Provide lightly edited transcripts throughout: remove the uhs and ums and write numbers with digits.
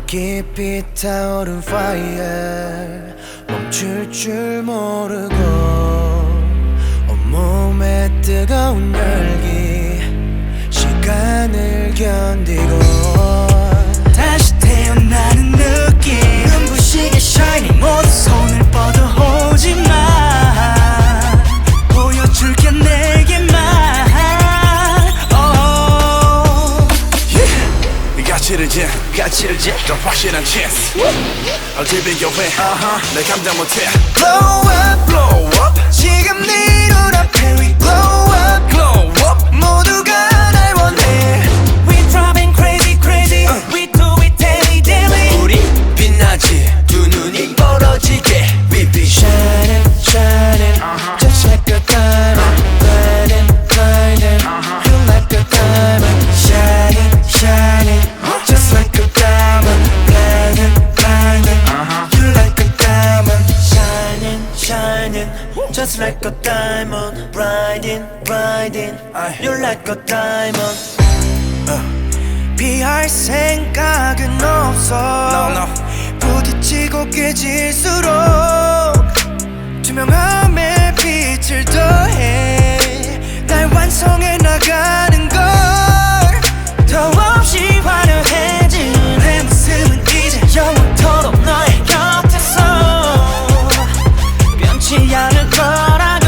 깊이 타오른 fire 멈출 줄 모르고 온몸에 뜨거운 열기 시간을 견디고 다시 태어나는 느낌 눈부시게 shining 모두 손을 뻗어 오지마 보여줄게 내게만 가치를 재 더 확실한 chance 어딜 비교해 내 감당 못해 Blow up, blow up 지금 네 눈앞에 we glow up, glow up 모두가 날 원해 We driving crazy, crazy We do it daily, daily 우리 빛나지 두 눈이 멀어지게 We be shining, shining Just like a diamond Blinding, blinding You like a diamond Shining, shining Just like a diamond, blinding, blinding You like a diamond, shining, shining Just like a diamond, blinding, blinding You like a diamond 피할 생각은 없어 부딪히고 깨질수록 투명함에 빛을 더해 날 완성해 나가는 걸 더없이 화려해진 내 모습은 이제 영원토록 너의 곁에서 변치 않을 거라고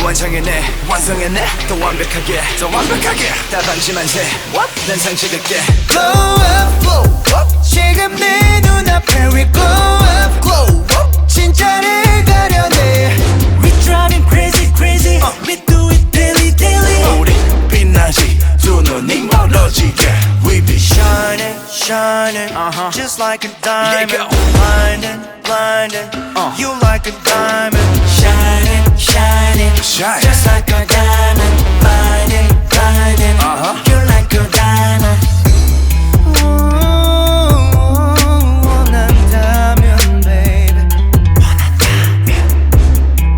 완성해내 완성해내 더 완벽하게 다 방심한 새난 상식을게 Glow up, glow up 지금 네 눈앞에 we glow up, glow up 진짜를 가려내 We driving crazy, crazy We do it daily, daily 우리 빛나지 두 눈이 멀어지게 We be shining, shining Just like a diamond Blinding, blinding You like a diamond Shining, shining Just like a diamond Blinding, blinding You like a diamond 원한다면 baby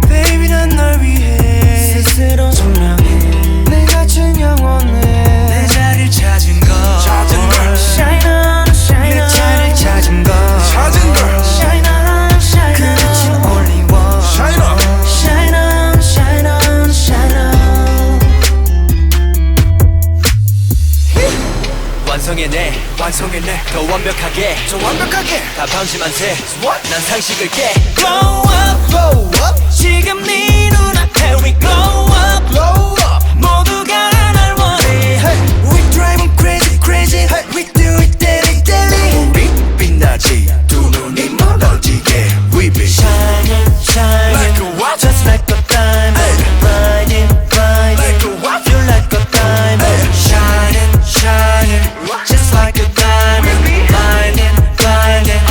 Baby 난 널 위해 스스로 증명해 내 갇힌 영혼을 내 자리를 찾은 걸 Shine on, shine on 내 자리를 찾은 걸 Shine on, shine on 그렇진 only one Shine on, shine on, shine on, shine on 완성해내 더 완벽하게 다 방심한 새난 상식을 깨 Glow up, glow up 지금 네 눈앞에 we glow up, glow up 모두가 날 원해 We driving crazy, crazy We do it daily, daily 우리 빛나지 두 눈이 멀어지게 We be shining, shining Like a what? Just like a diamond Blinding, blinding Like a what? You like a diamond Shining, shining Just like a diamond Blinding, blinding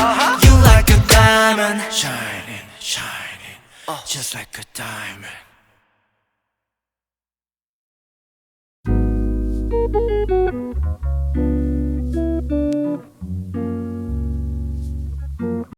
You like a diamond Shining, shining Just like a diamond